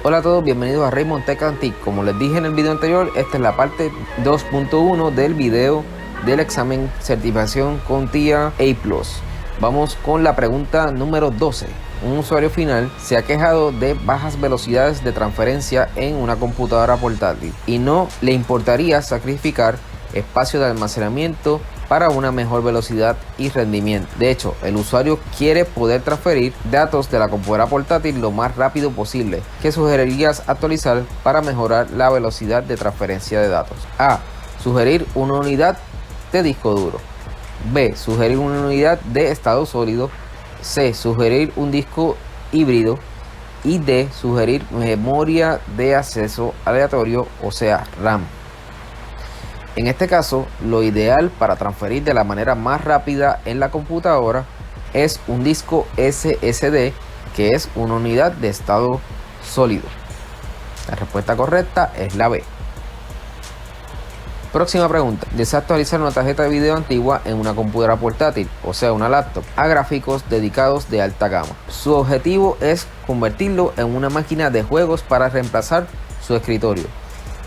Hola a todos, bienvenidos a Raymond Tech Antique. Como les dije en el video anterior, esta es la parte 2.1 del video del examen certificación con TIA A+. Vamos con la pregunta número 12. Un usuario final se ha quejado de bajas velocidades de transferencia en una computadora portátil y no le importaría sacrificar espacio de almacenamiento para una mejor velocidad y rendimiento. De hecho, el usuario quiere poder transferir datos de la computadora portátil lo más rápido posible. ¿Qué sugerirías actualizar para mejorar la velocidad de transferencia de datos? A. Sugerir una unidad de disco duro. B. Sugerir una unidad de estado sólido. C. Sugerir un disco híbrido. Y D. Sugerir memoria de acceso aleatorio, o sea, RAM. En este caso, lo ideal para transferir de la manera más rápida en la computadora es un disco SSD, que es una unidad de estado sólido. La respuesta correcta es la B. Próxima pregunta. Desea actualizar una tarjeta de video antigua en una computadora portátil, o sea una laptop, a gráficos dedicados de alta gama. Su objetivo es convertirlo en una máquina de juegos para reemplazar su escritorio.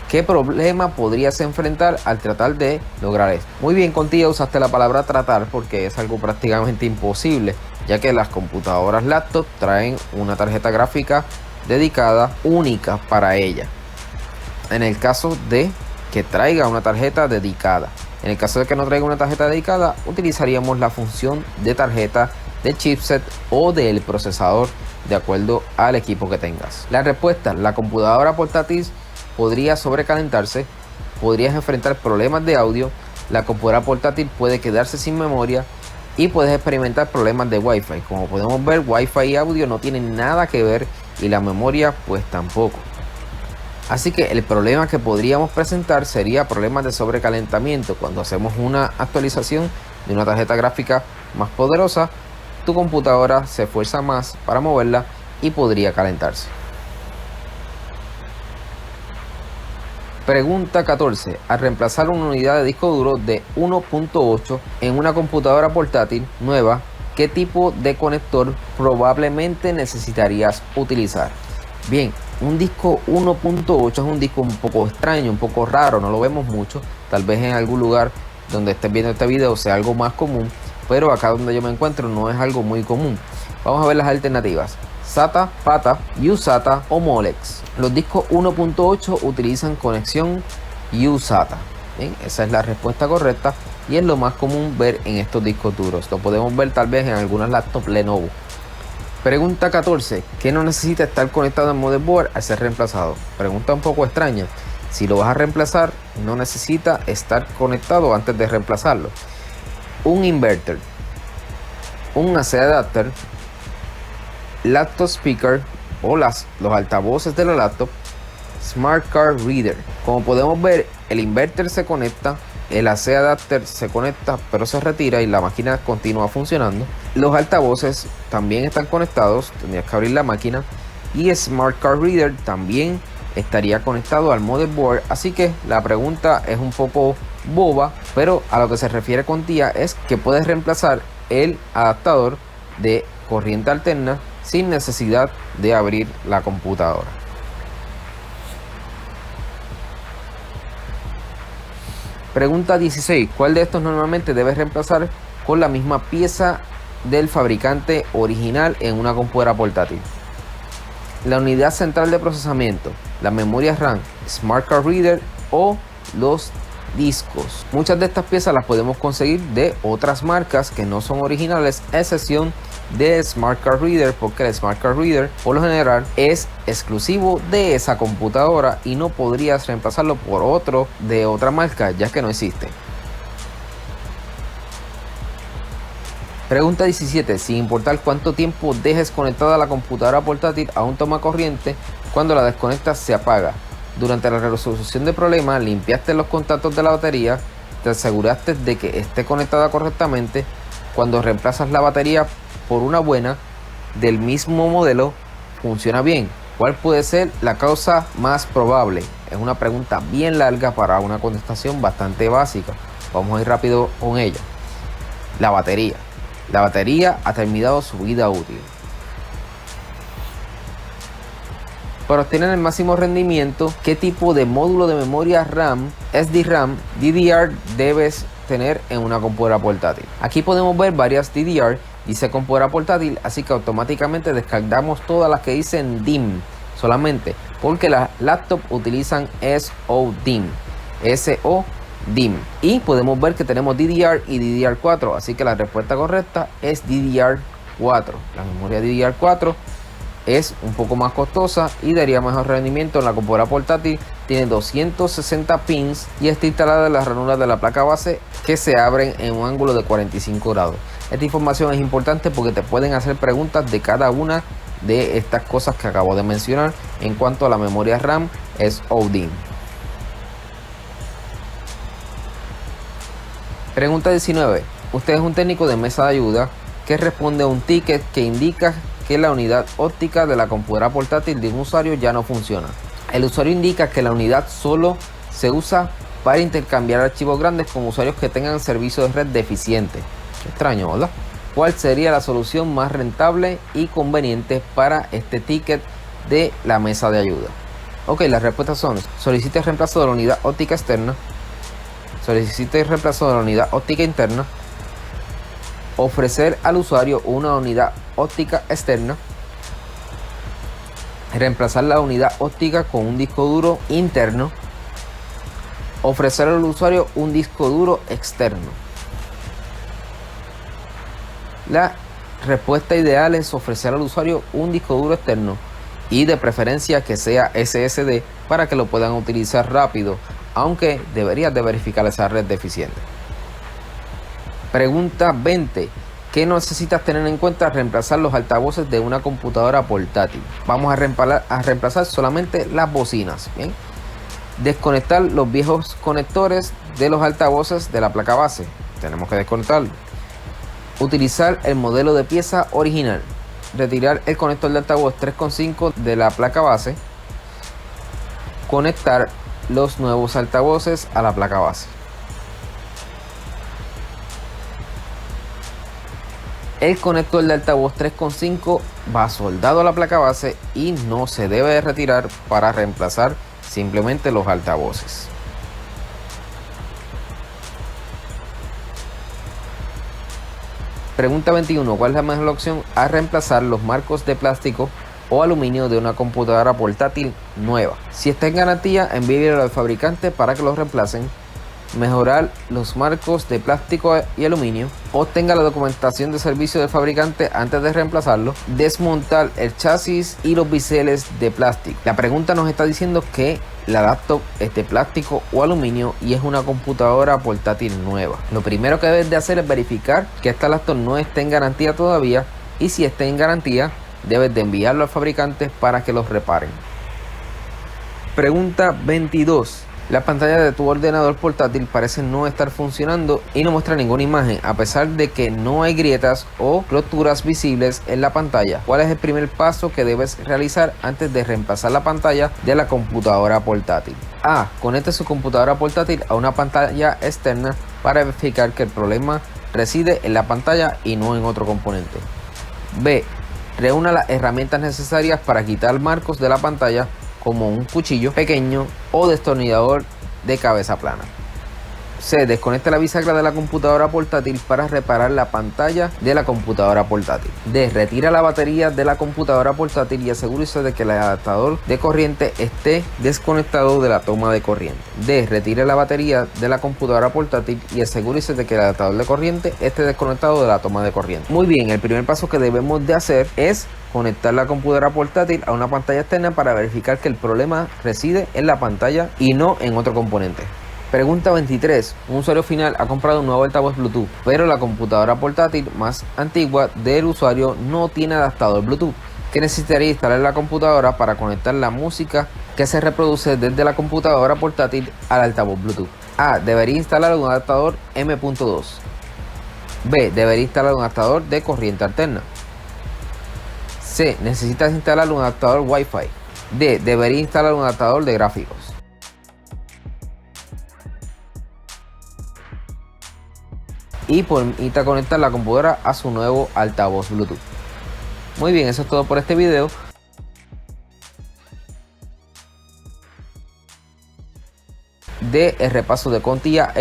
¿Qué problema podrías enfrentar al tratar de lograr esto? Muy bien, contigo usaste la palabra tratar porque es algo prácticamente imposible, ya que las computadoras laptop traen una tarjeta gráfica dedicada única para ella. En el caso de que traiga una tarjeta dedicada. En el caso de que no traiga una tarjeta dedicada, utilizaríamos la función de tarjeta, de chipset o del procesador de acuerdo al equipo que tengas. La respuesta: la computadora portátil podría sobrecalentarse, podrías enfrentar problemas de audio, la computadora portátil puede quedarse sin memoria y puedes experimentar problemas de Wi-Fi. Como podemos ver, Wi-Fi y audio no tienen nada que ver y la memoria pues tampoco. Así que el problema que podríamos presentar sería problemas de sobrecalentamiento. Cuando hacemos una actualización de una tarjeta gráfica más poderosa, tu computadora se esfuerza más para moverla y podría calentarse. Pregunta 14. Al reemplazar una unidad de disco duro de 1.8 en una computadora portátil nueva, ¿qué tipo de conector probablemente necesitarías utilizar? Bien, un disco 1.8 es un disco un poco extraño, un poco raro, no lo vemos mucho. Tal vez en algún lugar donde estés viendo este video sea algo más común, pero acá donde yo me encuentro no es algo muy común. Vamos a ver las alternativas: SATA, PATA, USATA o Molex. Los discos 1.8 utilizan conexión USATA. Bien, esa es la respuesta correcta y es lo más común ver en estos discos duros. Lo podemos ver tal vez en algunas laptops Lenovo. Pregunta 14. ¿Qué no necesita estar conectado al motherboard al ser reemplazado? Pregunta un poco extraña. Si lo vas a reemplazar, no necesita estar conectado antes de reemplazarlo. Un inverter, un AC adapter, laptop speaker o los altavoces de la laptop, Smart Card Reader. Como podemos ver, el inverter se conecta, el AC adapter se conecta pero se retira y la máquina continúa funcionando. Los altavoces también están conectados, tendrías que abrir la máquina, y Smart Card Reader también estaría conectado al motherboard. Así que la pregunta es un poco boba, pero a lo que se refiere con TIA es que puedes reemplazar el adaptador de corriente alterna sin necesidad de abrir la computadora. Pregunta 16. ¿Cuál de estos normalmente debes reemplazar con la misma pieza del fabricante original en una computadora portátil? La unidad central de procesamiento, la memoria RAM, Smart Card Reader o los discos. Muchas de estas piezas las podemos conseguir de otras marcas que no son originales, a excepción de Smart Card Reader, porque el Smart Card Reader por lo general es exclusivo de esa computadora y no podrías reemplazarlo por otro de otra marca, ya que no existe. Pregunta 17. Sin importar cuánto tiempo dejes conectada la computadora portátil a un toma corriente, cuando la desconectas se apaga. Durante la resolución del problema, limpiaste los contactos de la batería, te aseguraste de que esté conectada correctamente. Cuando reemplazas la batería por una buena del mismo modelo, funciona bien. ¿Cuál puede ser la causa más probable? Es una pregunta bien larga para una contestación bastante básica. Vamos a ir rápido con ella. La batería. La batería ha terminado su vida útil. Para obtener el máximo rendimiento, ¿qué tipo de módulo de memoria RAM, SDRAM, DDR debes tener en una computadora portátil? Aquí podemos ver varias DDR, dice computadora portátil, así que automáticamente descargamos todas las que dicen DIMM solamente, porque las laptops utilizan SODIMM, SODIMM, y podemos ver que tenemos DDR y DDR4, así que la respuesta correcta es DDR4. La memoria DDR4 es un poco más costosa y daría mejor rendimiento en la computadora portátil. Tiene 260 pins y está instalada en las ranuras de la placa base que se abren en un ángulo de 45 grados. Esta información es importante porque te pueden hacer preguntas de cada una de estas cosas que acabo de mencionar en cuanto a la memoria RAM SODIMM. Pregunta 19. Usted es un técnico de mesa de ayuda que responde a un ticket que indica que la unidad óptica de la computadora portátil de un usuario ya no funciona. El usuario indica que la unidad solo se usa para intercambiar archivos grandes con usuarios que tengan servicio de red deficiente. Qué extraño, ¿verdad? ¿Cuál sería la solución más rentable y conveniente para este ticket de la mesa de ayuda? Ok, las respuestas son: solicite el reemplazo de la unidad óptica externa, solicite el reemplazo de la unidad óptica interna, ofrecer al usuario una unidad óptica externa, reemplazar la unidad óptica con un disco duro interno, ofrecer al usuario un disco duro externo. La respuesta ideal es ofrecer al usuario un disco duro externo y de preferencia que sea SSD para que lo puedan utilizar rápido, aunque deberías de verificar esa red deficiente. Pregunta 20. ¿Qué necesitas tener en cuenta al reemplazar los altavoces de una computadora portátil? Vamos a reemplazar solamente las bocinas. Bien. Desconectar los viejos conectores de los altavoces de la placa base. Tenemos que desconectarlo. Utilizar el modelo de pieza original. Retirar el conector de altavoz 3.5 de la placa base. Conectar los nuevos altavoces a la placa base. El conector de altavoz 3.5 va soldado a la placa base y no se debe de retirar para reemplazar simplemente los altavoces. Pregunta 21. ¿Cuál es la mejor opción a reemplazar los marcos de plástico o aluminio de una computadora portátil nueva? Si está en garantía, envíelo al fabricante para que los reemplacen. Mejorar los marcos de plástico y aluminio, obtenga la documentación de servicio del fabricante antes de reemplazarlo, desmontar el chasis y los biseles de plástico. La pregunta nos está diciendo que la laptop es de plástico o aluminio y es una computadora portátil nueva. Lo primero que debes de hacer es verificar que esta laptop no esté en garantía todavía, y si está en garantía debes de enviarlo al fabricante para que los reparen. Pregunta 22. La pantalla de tu ordenador portátil parece no estar funcionando y no muestra ninguna imagen, a pesar de que no hay grietas o roturas visibles en la pantalla. ¿Cuál es el primer paso que debes realizar antes de reemplazar la pantalla de la computadora portátil? A. Conecte su computadora portátil a una pantalla externa para verificar que el problema reside en la pantalla y no en otro componente. B. Reúna las herramientas necesarias para quitar marcos de la pantalla, como un cuchillo pequeño o destornillador de cabeza plana. C. Desconecte la bisagra de la computadora portátil para reparar la pantalla de la computadora portátil. D. Retira la batería de la computadora portátil y asegúrese de que el adaptador de corriente esté desconectado de la toma de corriente. D. Retire la batería de la computadora portátil y asegúrese de que el adaptador de corriente esté desconectado de la toma de corriente. Muy bien, el primer paso que debemos de hacer es conectar la computadora portátil a una pantalla externa para verificar que el problema reside en la pantalla y no en otro componente. Pregunta 23. Un usuario final ha comprado un nuevo altavoz Bluetooth, pero la computadora portátil más antigua del usuario no tiene adaptador Bluetooth. ¿Qué necesitaría instalar en la computadora para conectar la música que se reproduce desde la computadora portátil al altavoz Bluetooth? A. Debería instalar un adaptador M.2. B. Debería instalar un adaptador de corriente alterna. C. Necesitas instalar un adaptador Wi-Fi. D. Debería instalar un adaptador de gráficos. Y permita conectar la computadora a su nuevo altavoz Bluetooth. Muy bien, eso es todo por este video. del repaso de Conti A+.